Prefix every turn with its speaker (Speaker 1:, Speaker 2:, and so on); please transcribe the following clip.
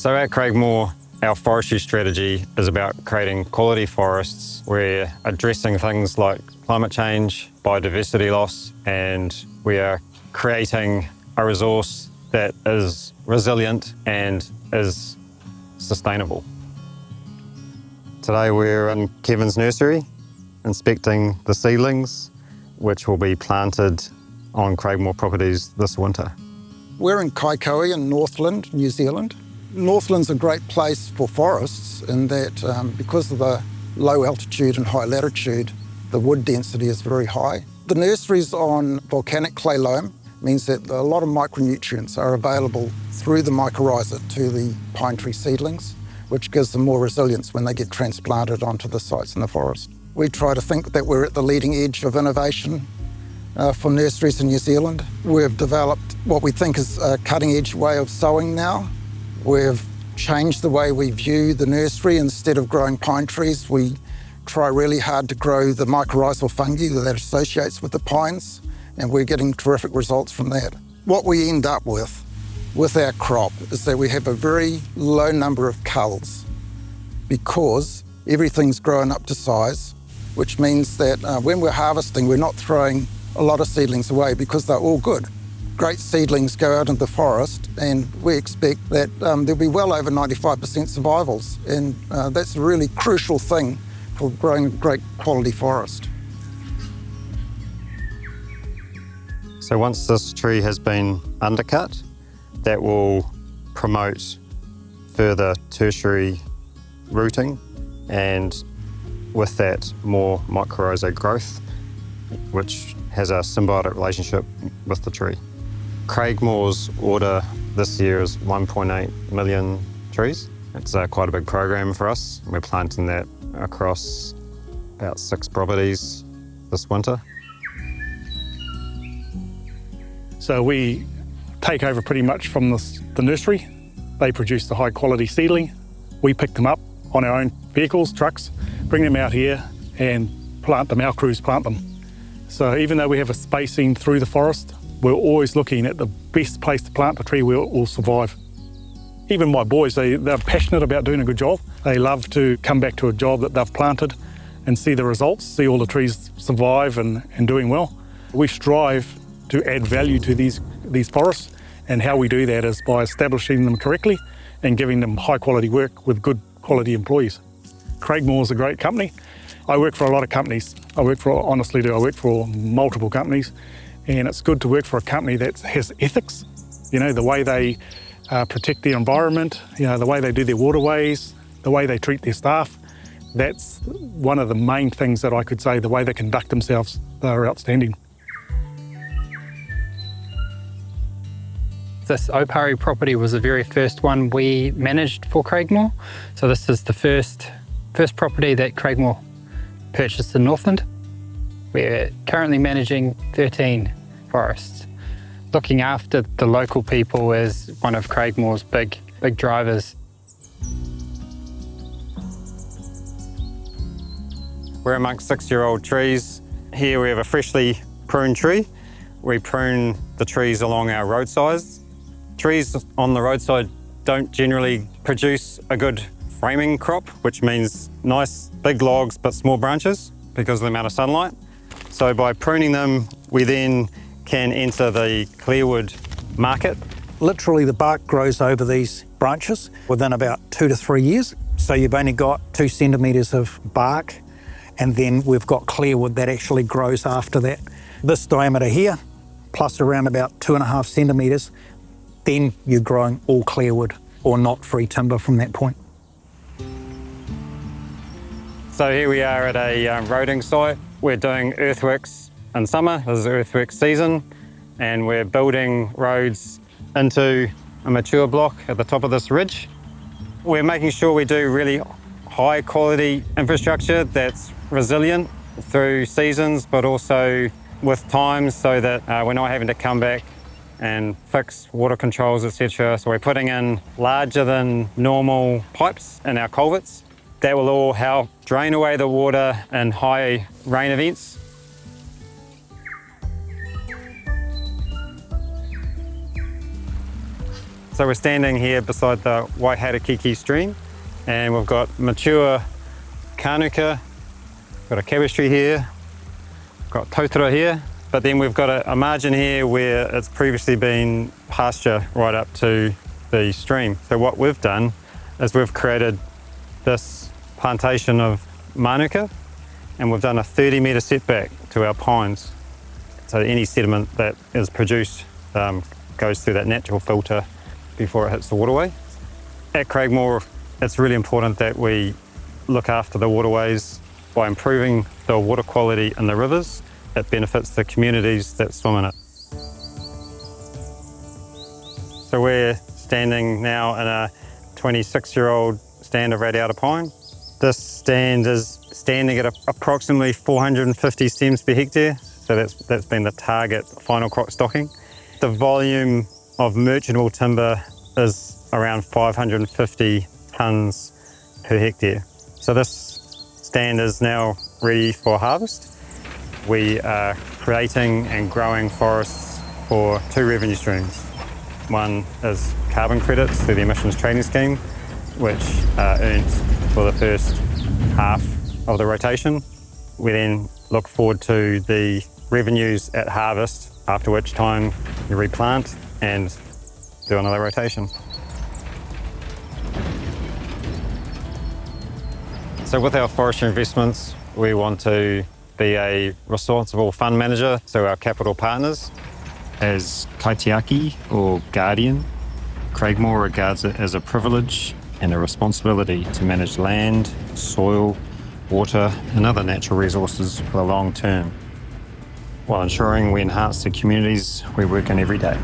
Speaker 1: So at Craigmore, our forestry strategy is about creating quality forests. We're addressing things like climate change, biodiversity loss, and we are creating a resource that is resilient and is sustainable. Today we're in Kevin's nursery inspecting the seedlings which will be planted on Craigmore properties this winter.
Speaker 2: We're in Kaikohe in Northland, New Zealand. Northland's a great place for forests in that because of the low altitude and high latitude, the wood density is very high. The nursery's on volcanic clay loam, means that a lot of micronutrients are available through the mycorrhiza to the pine tree seedlings, which gives them more resilience when they get transplanted onto the sites in the forest. We try to think that we're at the leading edge of innovation for nurseries in New Zealand. We've developed what we think is a cutting-edge way of sowing now. We've changed the way we view the nursery. Instead of growing pine trees, we try really hard to grow the mycorrhizal fungi that associates with the pines, and we're getting terrific results from that. What we end up with our crop is that we have a very low number of culls because everything's grown up to size, which means that when we're harvesting, we're not throwing a lot of seedlings away because they're all good. Great seedlings go out into the forest, and we expect that there'll be well over 95% survivals, and that's a really crucial thing for growing a great quality forest.
Speaker 1: So once this tree has been undercut, that will promote further tertiary rooting, and with that more mycorrhiza growth, which has a symbiotic relationship with the tree. Craigmore's order this year is 1.8 million trees. It's quite a big program for us. We're planting that across about 6 properties this winter.
Speaker 3: So we take over pretty much from the nursery. They produce the high quality seedling. We pick them up on our own vehicles, trucks, bring them out here and plant them. Our crews plant them. So even though we have a spacing through the forest, we're always looking at the best place to plant the tree where it will survive. Even my boys, they're passionate about doing a good job. They love to come back to a job that they've planted and see the results, see all the trees survive and doing well. We strive to add value to these forests, and how we do that is by establishing them correctly and giving them high quality work with good quality employees. Craigmore is a great company. I work for a lot of companies. I work for multiple companies, and it's good to work for a company that has ethics. You know, the way they protect the environment, you know, the way they do their waterways, the way they treat their staff. That's one of the main things that I could say, the way they conduct themselves, they're outstanding.
Speaker 4: This Opare property was the very first one we managed for Craigmore. So this is the first property that Craigmore purchased in Northland. We're currently managing 13 forests. Looking after the local people is one of Craigmore's big drivers.
Speaker 1: We're amongst 6-year-old trees. Here we have a freshly pruned tree. We prune the trees along our roadsides. Trees on the roadside don't generally produce a good framing crop, which means nice big logs but small branches because of the amount of sunlight. So by pruning them, we then can enter the clearwood market.
Speaker 5: Literally the bark grows over these branches within about 2 to 3 years. So you've only got 2 centimetres of bark, and then we've got clearwood that actually grows after that. This diameter here, plus around about 2.5 centimetres, then you're growing all clearwood or not free timber from that point.
Speaker 1: So here we are at a roading site. We're doing earthworks in summer. This is earthwork season, and we're building roads into a mature block at the top of this ridge. We're making sure we do really high quality infrastructure that's resilient through seasons, but also with time, so that we're not having to come back and fix water controls, etc. So we're putting in larger than normal pipes in our culverts. That will all help drain away the water in high rain events. So So we're standing here beside the Waiharakiki stream, and we've got mature kānuka, got a cabbage tree here, got tautura here, but then we've got a margin here where it's previously been pasture right up to the stream. So what we've done is we've created this plantation of manuka, and we've done a 30-metre setback to our pines. So any sediment that is produced goes through that natural filter before it hits the waterway. At Craigmore, it's really important that we look after the waterways by improving the water quality in the rivers. It benefits the communities that swim in it. So we're standing now in a 26-year-old stand of radiata pine. This stand is standing at approximately 450 stems per hectare, so that's been the target final crop stocking. The volume of merchantable timber is around 550 tonnes per hectare. So this stand is now ready for harvest. We are creating and growing forests for two revenue streams. One is carbon credits through the emissions trading scheme, which are earned for the first half of the rotation. We then look forward to the revenues at harvest, after which time you replant and do another rotation. So with our forestry investments, we want to be a responsible fund manager to our capital partners. As kaitiaki or guardian, Craigmore regards it as a privilege and a responsibility to manage land, soil, water and other natural resources for the long term, while ensuring we enhance the communities we work in every day.